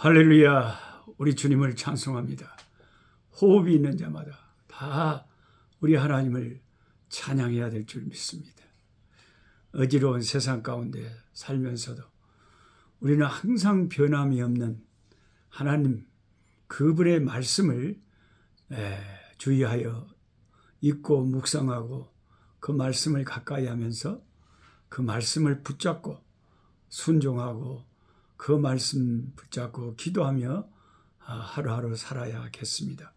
할렐루야. 우리 주님을 찬송합니다. 호흡이 있는 자마다 다 우리 하나님을 찬양해야 될 줄 믿습니다. 어지러운 세상 가운데 살면서도 우리는 항상 변함이 없는 하나님 그분의 말씀을 주의하여 읽고 묵상하고 그 말씀을 가까이 하면서 그 말씀을 붙잡고 순종하고 그 말씀 붙잡고 기도하며 하루하루 살아야겠습니다.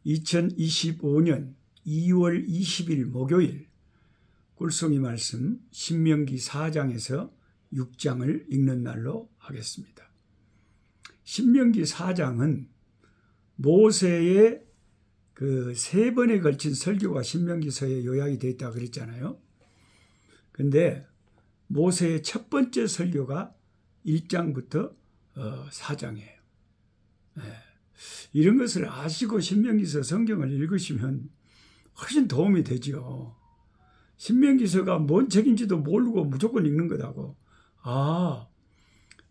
2025년 2월 20일 목요일 꿀송이 말씀 신명기 4장에서 6장을 읽는 날로 하겠습니다. 신명기 4장은 모세의 그 3번에 걸친 설교가 신명기서에 요약이 되어 있다고 그랬잖아요. 근데 모세의 첫 번째 설교가 1장부터 4장이에요. 이런 것을 아시고 신명기서 성경을 읽으시면 훨씬 도움이 되죠. 신명기서가 뭔 책인지도 모르고 무조건 읽는 거다고.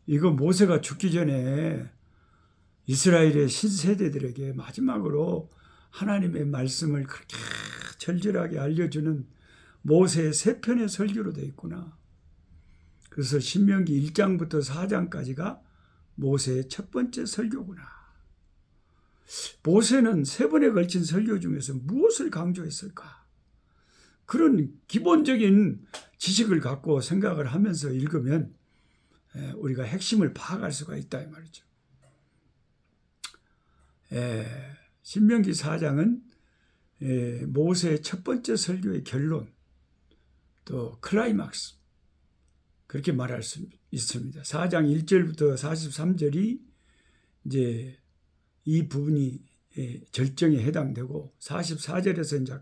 이거 모세가 죽기 전에 이스라엘의 신세대들에게 마지막으로 하나님의 말씀을 그렇게 절절하게 알려주는 모세의 3편의 설교로 되어 있구나. 그래서 신명기 1장부터 4장까지가 모세의 첫 번째 설교구나. 모세는 3번에 걸친 설교 중에서 무엇을 강조했을까? 그런 기본적인 지식을 갖고 생각을 하면서 읽으면 우리가 핵심을 파악할 수가 있다 이 말이죠. 신명기 4장은 모세의 첫 번째 설교의 결론, 또 클라이막스, 그렇게 말할 수 있습니다. 4장 1절부터 43절이 이제 이 부분이 절정에 해당되고 44절에서 이제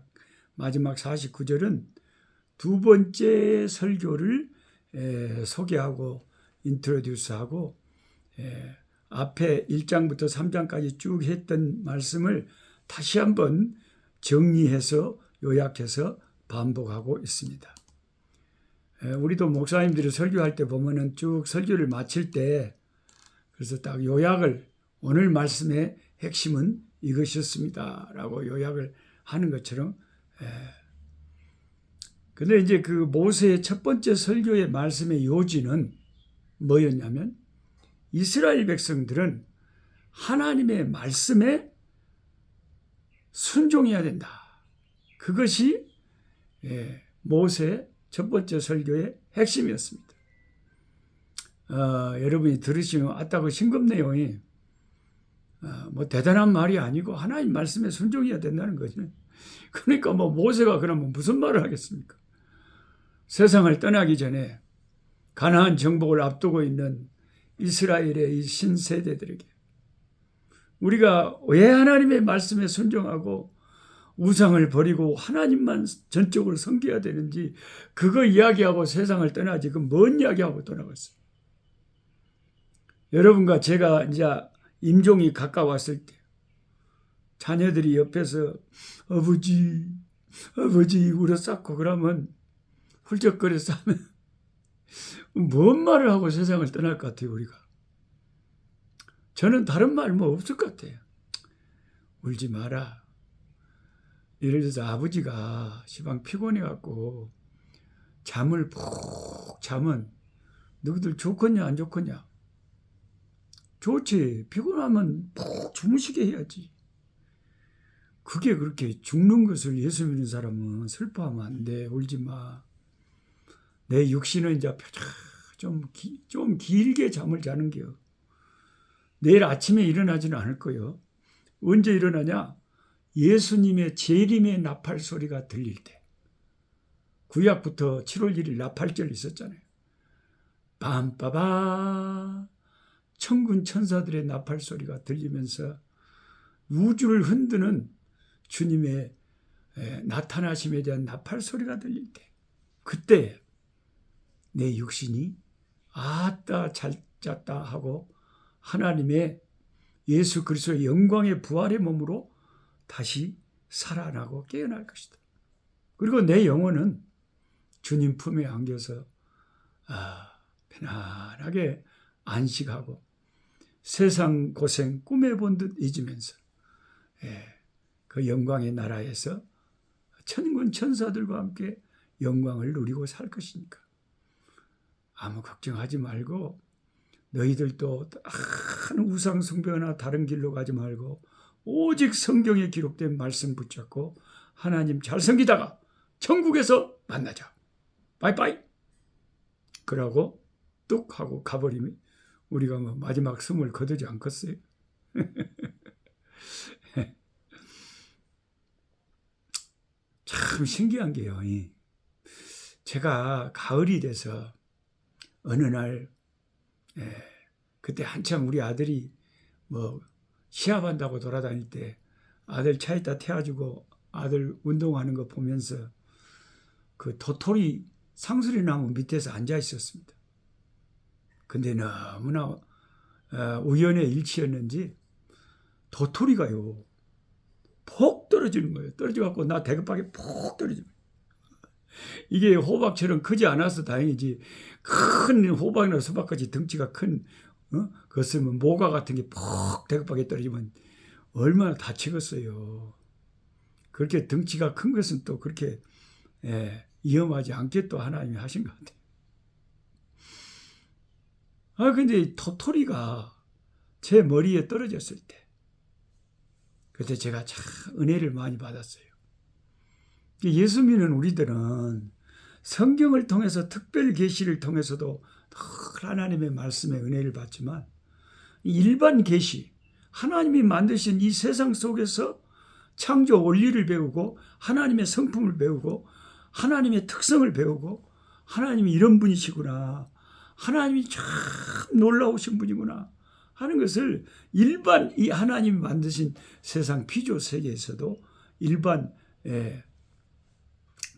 마지막 49절은 두 번째 설교를 소개하고 인트로듀스하고 앞에 1장부터 3장까지 쭉 했던 말씀을 다시 한번 정리해서 요약해서 반복하고 있습니다. 우리도 목사님들이 설교할 때 보면은 쭉 설교를 마칠 때 그래서 딱 요약을 오늘 말씀의 핵심은 이것이었습니다 라고 요약을 하는 것처럼 근데 이제 그 모세의 첫 번째 설교의 말씀의 요지는 뭐였냐면 이스라엘 백성들은 하나님의 말씀에 순종해야 된다. 그것이 모세의 첫 번째 설교의 핵심이었습니다. 여러분이 들으시면 아따고 싱겁 내용이 뭐 대단한 말이 아니고 하나님 말씀에 순종해야 된다는 거죠. 그러니까 뭐 모세가 그러면 무슨 말을 하겠습니까? 세상을 떠나기 전에 가나안 정복을 앞두고 있는 이스라엘의 이 신세대들에게 우리가 왜 하나님의 말씀에 순종하고 우상을 버리고 하나님만 전적으로 섬겨야 되는지 그거 이야기하고 세상을 떠나지 그 뭔 이야기하고 떠나갔어요. 여러분과 제가 이제 임종이 가까웠을 때 자녀들이 옆에서 아버지 울어쌌고 그러면 훌쩍거려서 하면 뭔 말을 하고 세상을 떠날 것 같아요 우리가. 저는 다른 말 뭐 없을 것 같아요. 울지 마라. 예를 들어서 아버지가 시방 피곤해갖고 잠을 푹 자면 너희들 좋겠냐 안 좋겠냐? 좋지. 피곤하면 푹 주무시게 해야지. 그게 그렇게 죽는 것을 예수 믿는 사람은 슬퍼하면 안 돼. 울지 마. 내 육신은 이제 좀 길게 잠을 자는 게요. 내일 아침에 일어나지는 않을 거예요. 언제 일어나냐? 예수님의 재림의 나팔 소리가 들릴 때. 구약부터 7월 1일 나팔절 있었잖아요. 빰빠바 천군 천사들의 나팔 소리가 들리면서 우주를 흔드는 주님의 나타나심에 대한 나팔 소리가 들릴 때 그때 내 육신이 아따 잘 잤다 하고 하나님의 예수 그리스도의 영광의 부활의 몸으로 다시 살아나고 깨어날 것이다. 그리고 내 영혼은 주님 품에 안겨서 편안하게 안식하고 세상 고생 꿈에 본 듯 잊으면서 그 영광의 나라에서 천군 천사들과 함께 영광을 누리고 살 것이니까 아무 걱정하지 말고 너희들도 한 우상 숭배나 다른 길로 가지 말고 오직 성경에 기록된 말씀 붙잡고 하나님 잘 섬기다가 천국에서 만나자. 바이바이. 그러고 뚝 하고 가버리면 우리가 뭐 마지막 숨을 거두지 않겠어요? 참 신기한 게요. 제가 가을이 돼서 어느 날 그때 한참 우리 아들이 뭐 시합한다고 돌아다닐 때 아들 차에다 태워주고 아들 운동하는 거 보면서 그 도토리 상수리 나무 밑에서 앉아 있었습니다. 근데 너무나 우연의 일치였는지 도토리가요 폭 떨어지는 거예요. 떨어져갖고 나 대급하게 폭 떨어지는 거예요. 이게 호박처럼 크지 않아서 다행이지 큰 호박이나 수박같이 덩치가 큰 그것은 모가 같은 게 폭 대급하게 떨어지면 얼마나 다치겠어요. 그렇게 덩치가 큰 것은 또 그렇게 위험하지 않게 또 하나님이 하신 것 같아요. 근데 도토리가 제 머리에 떨어졌을 때 그때 제가 참 은혜를 많이 받았어요. 예수 믿는 우리들은 성경을 통해서 특별 계시를 통해서도 늘 하나님의 말씀에 은혜를 받지만 일반 계시, 하나님이 만드신 이 세상 속에서 창조 원리를 배우고 하나님의 성품을 배우고 하나님의 특성을 배우고 하나님이 이런 분이시구나, 하나님이 참 놀라우신 분이구나 하는 것을 일반 이 하나님이 만드신 세상 피조 세계에서도 일반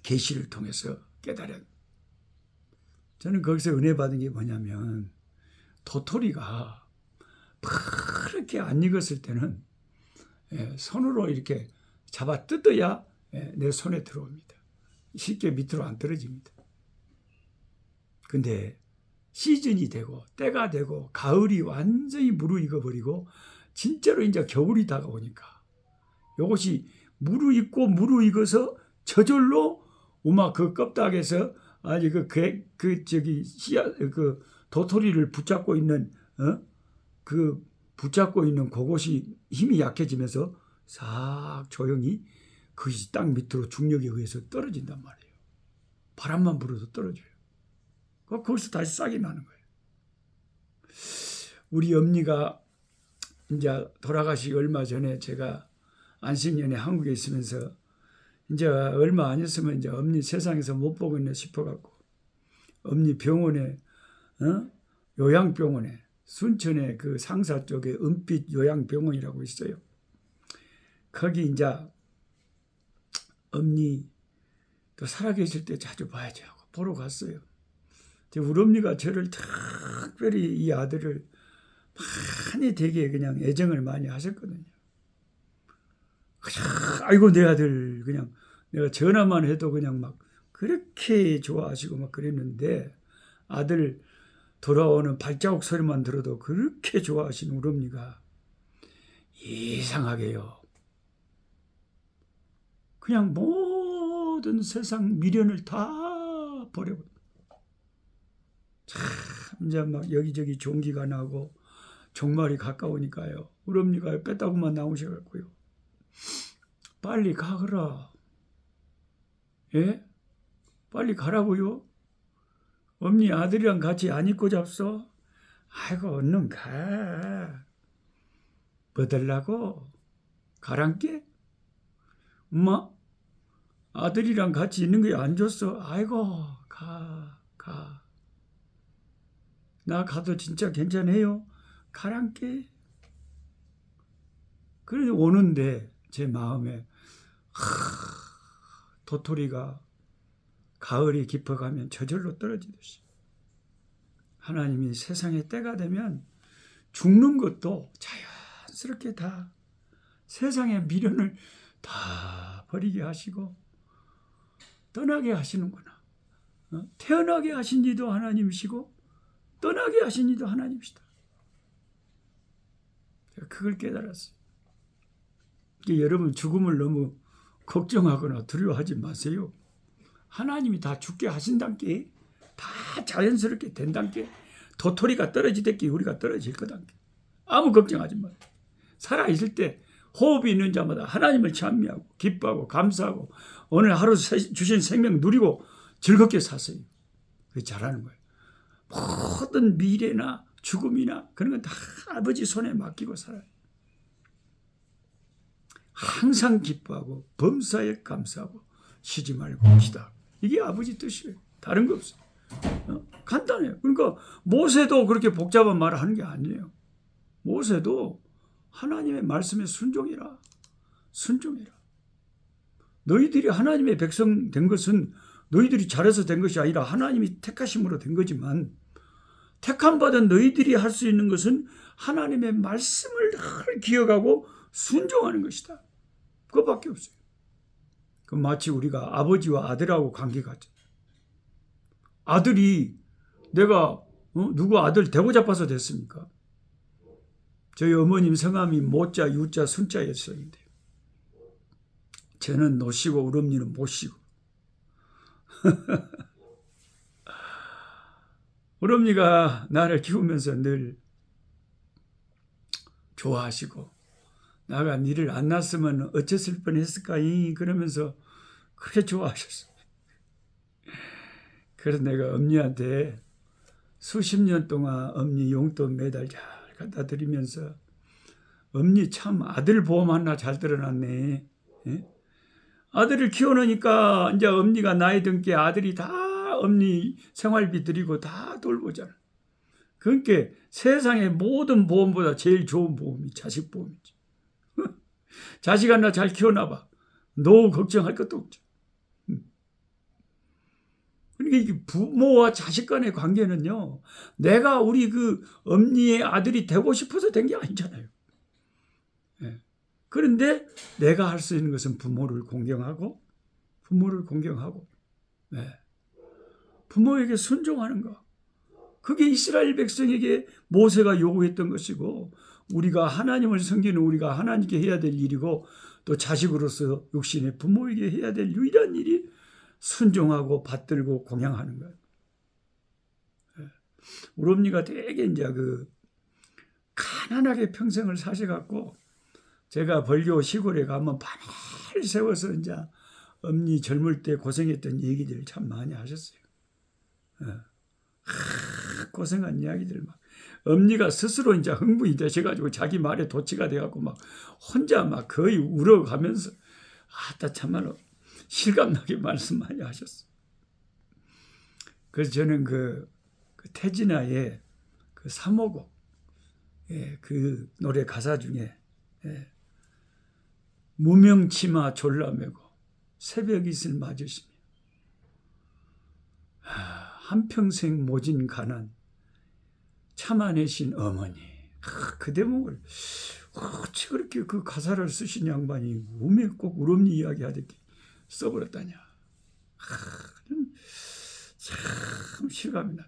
계시를 통해서 깨달아요. 저는 거기서 은혜 받은 게 뭐냐면 도토리가 그렇게 안 익었을 때는 손으로 이렇게 잡아 뜯어야 내 손에 들어옵니다. 쉽게 밑으로 안 떨어집니다. 근데 시즌이 되고 때가 되고 가을이 완전히 무르익어버리고 진짜로 이제 겨울이 다가오니까 이것이 무르익어서 저절로 우마 그 껍데기에서 아니 그 도토리를 붙잡고 있는 그것이 힘이 약해지면서 싹 조용히 그것이 땅 밑으로 중력에 의해서 떨어진단 말이에요. 바람만 불어도 떨어져요. 거기서 다시 싹이 나는 거예요. 우리 엄니가 이제 돌아가시기 얼마 전에 제가 안식년에 한국에 있으면서 이제 얼마 안 있으면 이제 엄니 세상에서 못 보겠네 싶어갖고 엄니 병원에 요양병원에 순천에 그 상사 쪽에 은빛 요양병원이라고 있어요. 거기 이제 엄니 또 살아계실 때 자주 봐야지 하고 보러 갔어요. 우리 엄니가 저를 특별히 이 아들을 많이 되게 그냥 애정을 많이 하셨거든요. 아이고 내 아들 그냥 내가 전화만 해도 그냥 막 그렇게 좋아하시고 막 그랬는데 아들 돌아오는 발자국 소리만 들어도 그렇게 좋아하시는 우리 엄니가 이상하게요. 그냥 모든 세상 미련을 다 버려버려. 참 이제 막 여기저기 종기가 나고 종말이 가까우니까요. 우리 엄니가 뺐다고만 나오셔갖고요. 빨리 가거라. 예? 빨리 가라고요. 엄니 아들이랑 같이 안 입고 잡소? 아이고 얼른 가. 뭐 달라고? 가란께? 엄마 아들이랑 같이 있는 게 안 줬어. 아이고 가. 나 가도 진짜 괜찮아요. 가란께. 그래 오는데 제 마음에 도토리가 가을이 깊어가면 저절로 떨어지듯이 하나님이 세상의 때가 되면 죽는 것도 자연스럽게 다 세상의 미련을 다 버리게 하시고 떠나게 하시는구나. 태어나게 하신 이도 하나님이시고 떠나게 하신 이도 하나님이시다. 제가 그걸 깨달았어요. 여러분 죽음을 너무 걱정하거나 두려워하지 마세요. 하나님이 다 죽게 하신단께, 다 자연스럽게 된단께, 도토리가 떨어지듯이 우리가 떨어질 거단께. 아무 걱정하지 마세요. 살아있을 때 호흡이 있는 자마다 하나님을 찬미하고 기뻐하고 감사하고 오늘 하루 주신 생명 누리고 즐겁게 사세요. 그게 잘하는 거예요. 모든 미래나 죽음이나 그런 건 다 아버지 손에 맡기고 살아요. 항상 기뻐하고 범사에 감사하고 쉬지 말고 기다. 이게 아버지 뜻이에요. 다른 거 없어요. 간단해요. 그러니까 모세도 그렇게 복잡한 말을 하는 게 아니에요. 모세도 하나님의 말씀에 순종해라. 순종해라. 너희들이 하나님의 백성 된 것은 너희들이 잘해서 된 것이 아니라 하나님이 택하심으로 된 거지만, 택함받은 너희들이 할 수 있는 것은 하나님의 말씀을 늘 기억하고 순종하는 것이다. 그것밖에 없어요. 그 마치 우리가 아버지와 아들하고 관계 같죠. 아들이 내가 누구 아들 대고 잡아서 됐습니까? 저희 어머님 성함이 모자, 유자, 순자였었는데 쟤는 노시고 우리 언니는 못시고 우리 언니가 나를 키우면서 늘 좋아하시고 나가 니를 안 낳았으면 어쨌을 뻔했을까 그러면서 그렇게 좋아하셨어요. 그래서 내가 엄니한테 수십 년 동안 엄니 용돈 매달 잘 갖다 드리면서 엄니 참 아들 보험 하나 잘 들어놨네. 예? 아들을 키워놓으니까 이제 엄니가 나이 든 게 아들이 다 엄니 생활비 드리고 다 돌보잖아. 그러니까 세상의 모든 보험보다 제일 좋은 보험이 자식 보험이지. 자식 하나 잘 키워놔봐. 노후 걱정할 것도 없죠. 그러니까 이게 부모와 자식 간의 관계는요, 내가 우리 그 엄니의 아들이 되고 싶어서 된 게 아니잖아요. 예. 그런데 내가 할 수 있는 것은 부모를 공경하고, 예. 부모에게 순종하는 거. 그게 이스라엘 백성에게 모세가 요구했던 것이고, 우리가 하나님을 섬기는 우리가 하나님께 해야 될 일이고, 또 자식으로서 육신의 부모에게 해야 될 유일한 일이 순종하고 받들고 공양하는 거예요. 우리 어머니가 되게 이제 가난하게 평생을 사셔갖고, 제가 벌교 시골에 가면 밤을 새워서 이제 엄니 젊을 때 고생했던 얘기들을 참 많이 하셨어요. 고생한 이야기들 막. 엄니가 스스로 이제 흥분이 되셔가지고 자기 말에 도취가 돼갖고 막 혼자 막 거의 울어가면서 참말로 실감나게 말씀 많이 하셨어요. 그래서 저는 그 태진아의 그 3호곡, 그 노래 가사 중에 무명치마 졸라매고 새벽 이슬 맞으시며 한평생 모진 가난 참아내신 어머니, 그 대목을 어찌 그렇게 그 가사를 쓰신 양반이 몸에 꼭 우리 어머니 이야기하듯이 써버렸다냐. 참 실감이 나.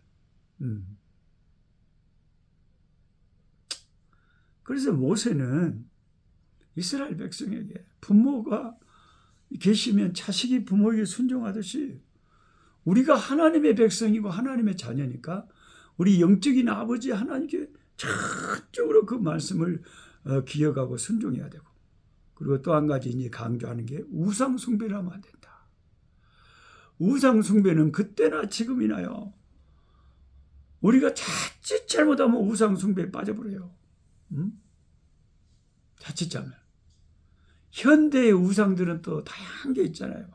그래서 모세는 이스라엘 백성에게 부모가 계시면 자식이 부모에게 순종하듯이 우리가 하나님의 백성이고 하나님의 자녀니까 우리 영적인 아버지 하나님께 전적으로 그 말씀을 기억하고 순종해야 되고, 그리고 또 한 가지 이제 강조하는 게 우상 숭배를 하면 안 된다. 우상 숭배는 그때나 지금이나요, 우리가 자칫 잘못하면 우상 숭배에 빠져버려요. 자칫 잘못. 현대의 우상들은 또 다양한 게 있잖아요.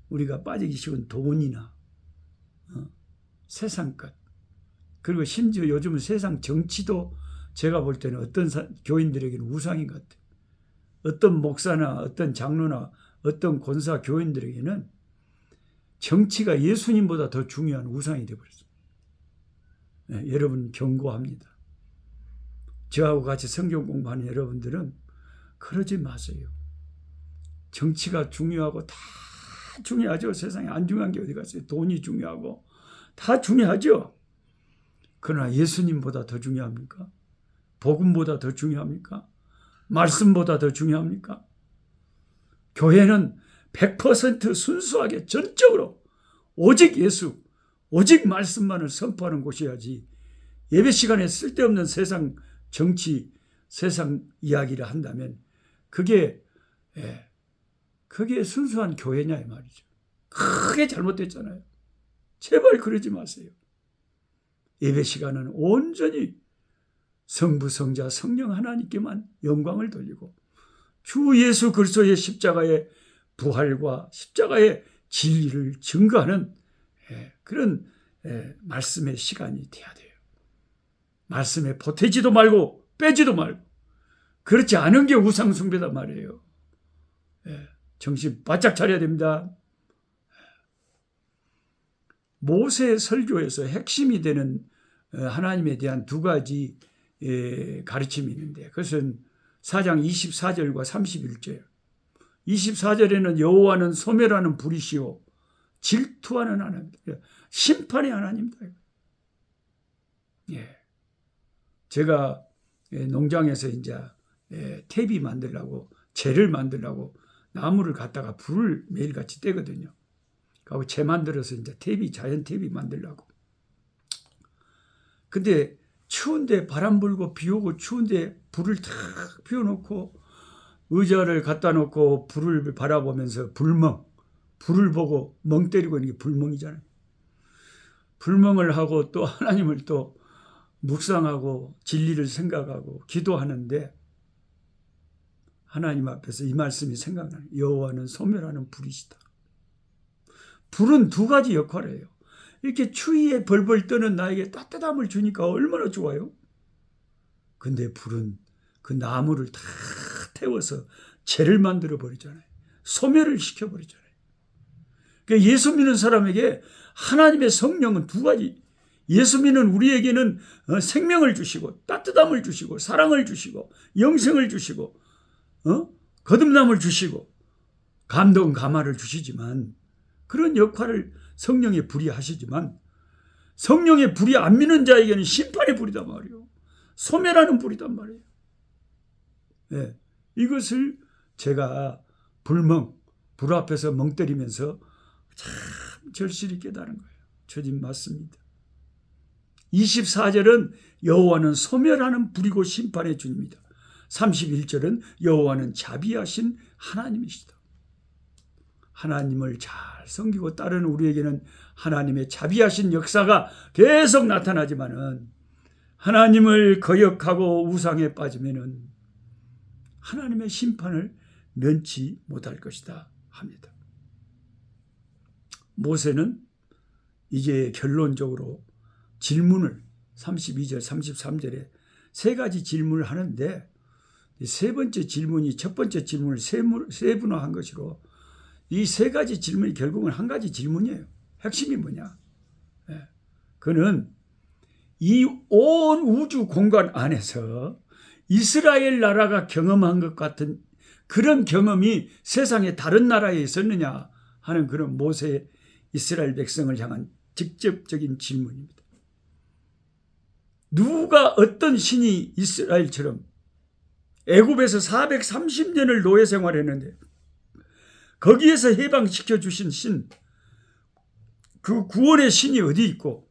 우리가 빠지기 쉬운 돈이나 세상 것, 그리고 심지어 요즘은 세상 정치도 제가 볼 때는 어떤 교인들에게는 우상인 것 같아요. 어떤 목사나 어떤 장로나 어떤 권사 교인들에게는 정치가 예수님보다 더 중요한 우상이 되어버렸어요. 여러분 경고합니다. 저하고 같이 성경 공부하는 여러분들은 그러지 마세요. 정치가 중요하고 다 중요하죠. 세상에 안 중요한 게 어디 갔어요. 돈이 중요하고 다 중요하죠. 그러나 예수님보다 더 중요합니까? 복음보다 더 중요합니까? 말씀보다 더 중요합니까? 교회는 100% 순수하게 전적으로 오직 예수, 오직 말씀만을 선포하는 곳이어야지 예배 시간에 쓸데없는 세상 정치, 세상 이야기를 한다면 그게 순수한 교회냐 이 말이죠. 크게 잘못됐잖아요. 제발 그러지 마세요. 예배 시간은 온전히 성부, 성자, 성령 하나님께만 영광을 돌리고 주 예수 그리스도의 십자가의 부활과 십자가의 진리를 증거하는 그런 말씀의 시간이 돼야 돼요. 말씀에 보태지도 말고 빼지도 말고. 그렇지 않은 게 우상숭배단 말이에요. 정신 바짝 차려야 됩니다. 모세 설교에서 핵심이 되는 하나님에 대한 두 가지 가르침이 있는데 그것은 4장 24절과 31절이에요. 24절에는 여호와는 소멸하는 불이시오 질투하는 하나님이다. 심판의 하나님이다. 제가 농장에서 이제 탭이 만들려고 재를 만들려고 나무를 갖다가 불을 매일같이 떼거든요. 그리고 재 만들어서 이제 자연 탭이 만들려고. 근데 추운데 바람 불고 비 오고 추운데 불을 탁 피워놓고 의자를 갖다 놓고 불을 바라보면서 불을 보고 멍 때리고 있는 게 불멍이잖아요. 불멍을 하고 또 하나님을 또 묵상하고 진리를 생각하고 기도하는데 하나님 앞에서 이 말씀이 생각나요. 여호와는 소멸하는 불이시다. 불은 두 가지 역할을 해요. 이렇게 추위에 벌벌 떠는 나에게 따뜻함을 주니까 얼마나 좋아요. 근데 불은 그 나무를 다 태워서 재를 만들어 버리잖아요. 소멸을 시켜버리잖아요. 그러니까 예수 믿는 사람에게 하나님의 성령은 두 가지. 예수 믿는 우리에게는 생명을 주시고 따뜻함을 주시고 사랑을 주시고 영생을 주시고 거듭남을 주시고 감동 감화를 주시지만 그런 역할을 성령의 불이 하시지만 성령의 불이 안 믿는 자에게는 심판의 불이단 말이에요. 소멸하는 불이단 말이에요. 이것을 제가 불 앞에서 멍 때리면서 참 절실히 깨달은 거예요. 주님 맞습니다. 24절은 여호와는 소멸하는 불이고 심판의 주입니다. 31절은 여호와는 자비하신 하나님이시다. 하나님을 잘 섬기고 따르는 우리에게는 하나님의 자비하신 역사가 계속 나타나지만은 하나님을 거역하고 우상에 빠지면은 하나님의 심판을 면치 못할 것이다 합니다. 모세는 이제 결론적으로 질문을 32절, 33절에 세 가지 질문을 하는데 세 번째 질문이 첫 번째 질문을 세분화한 것이로 이 세 가지 질문이 결국은 한 가지 질문이에요. 핵심이 뭐냐? 그는 이 온 우주 공간 안에서 이스라엘 나라가 경험한 것 같은 그런 경험이 세상의 다른 나라에 있었느냐 하는 그런 모세의 이스라엘 백성을 향한 직접적인 질문입니다. 누가 어떤 신이 이스라엘처럼 애굽에서 430년을 노예 생활했는데 거기에서 해방시켜 주신 신, 그 구원의 신이 어디 있고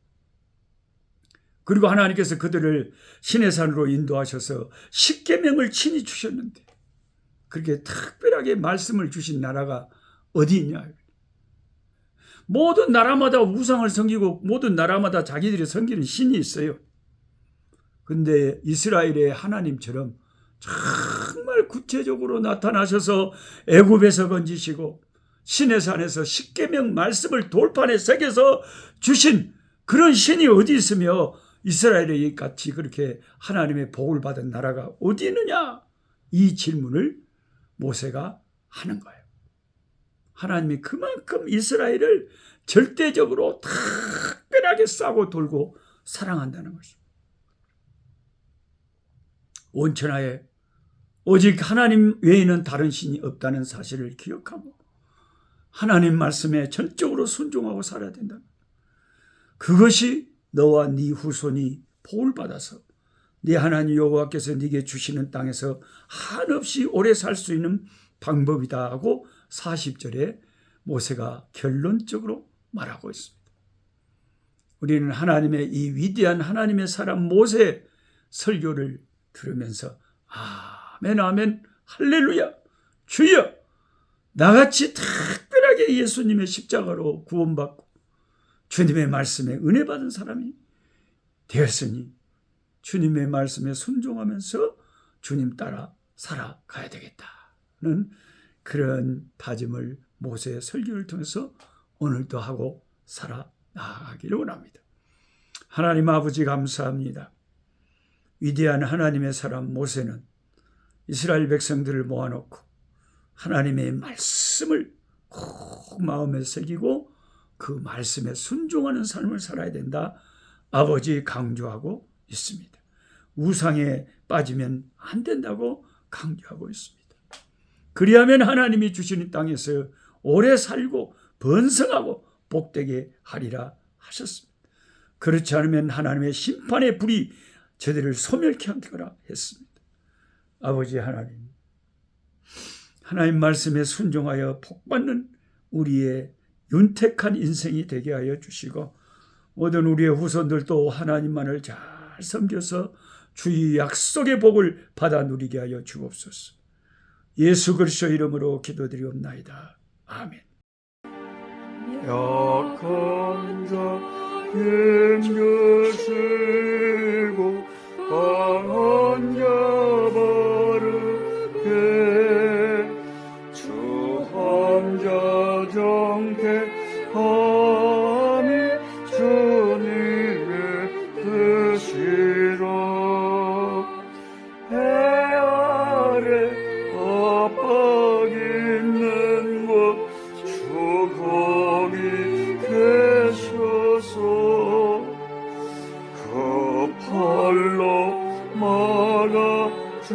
그리고 하나님께서 그들을 신의 산으로 인도하셔서 십계명을 친히 주셨는데 그렇게 특별하게 말씀을 주신 나라가 어디 있냐. 모든 나라마다 우상을 섬기고 모든 나라마다 자기들이 섬기는 신이 있어요. 근데 이스라엘의 하나님처럼 정말 구체적으로 나타나셔서 애굽에서 건지시고 신의 산에서 십계명 말씀을 돌판에 새겨서 주신 그런 신이 어디 있으며 이스라엘의 같이 그렇게 하나님의 복을 받은 나라가 어디 있느냐? 이 질문을 모세가 하는 거예요. 하나님이 그만큼 이스라엘을 절대적으로 특별하게 싸고 돌고 사랑한다는 것입니다. 온천하에 오직 하나님 외에는 다른 신이 없다는 사실을 기억하고 하나님 말씀에 전적으로 순종하고 살아야 된다. 그것이 너와 네 후손이 복을 받아서 네 하나님 여호와께서 네게 주시는 땅에서 한없이 오래 살 수 있는 방법이다 하고 40절에 모세가 결론적으로 말하고 있습니다. 우리는 하나님의 이 위대한 하나님의 사람 모세의 설교를 들으면서 아멘 아멘 할렐루야 주여, 나같이 특별하게 예수님의 십자가로 구원받고 주님의 말씀에 은혜 받은 사람이 되었으니 주님의 말씀에 순종하면서 주님 따라 살아가야 되겠다는 그런 다짐을 모세의 설교를 통해서 오늘도 하고 살아나가기를 원합니다. 하나님 아버지 감사합니다. 위대한 하나님의 사람 모세는 이스라엘 백성들을 모아놓고 하나님의 말씀을 꼭 마음에 새기고 그 말씀에 순종하는 삶을 살아야 된다 아버지 강조하고 있습니다. 우상에 빠지면 안 된다고 강조하고 있습니다. 그리하면 하나님이 주시는 땅에서 오래 살고 번성하고 복되게 하리라 하셨습니다. 그렇지 않으면 하나님의 심판의 불이 저들을 소멸케 하리라 했습니다. 아버지 하나님, 하나님 말씀에 순종하여 복받는 우리의 윤택한 인생이 되게 하여 주시고 모든 우리의 후손들도 하나님만을 잘 섬겨서 주의 약속의 복을 받아 누리게 하여 주옵소서. 예수 그리스도 이름으로 기도드리옵나이다. 아멘. 약한 자 힘주시고 강한 자 바르게 주한 자 정택함이 주님의 뜻이라. 해 아래 압박 있는 곳 주 거기 계셔서 그 팔로 막아 주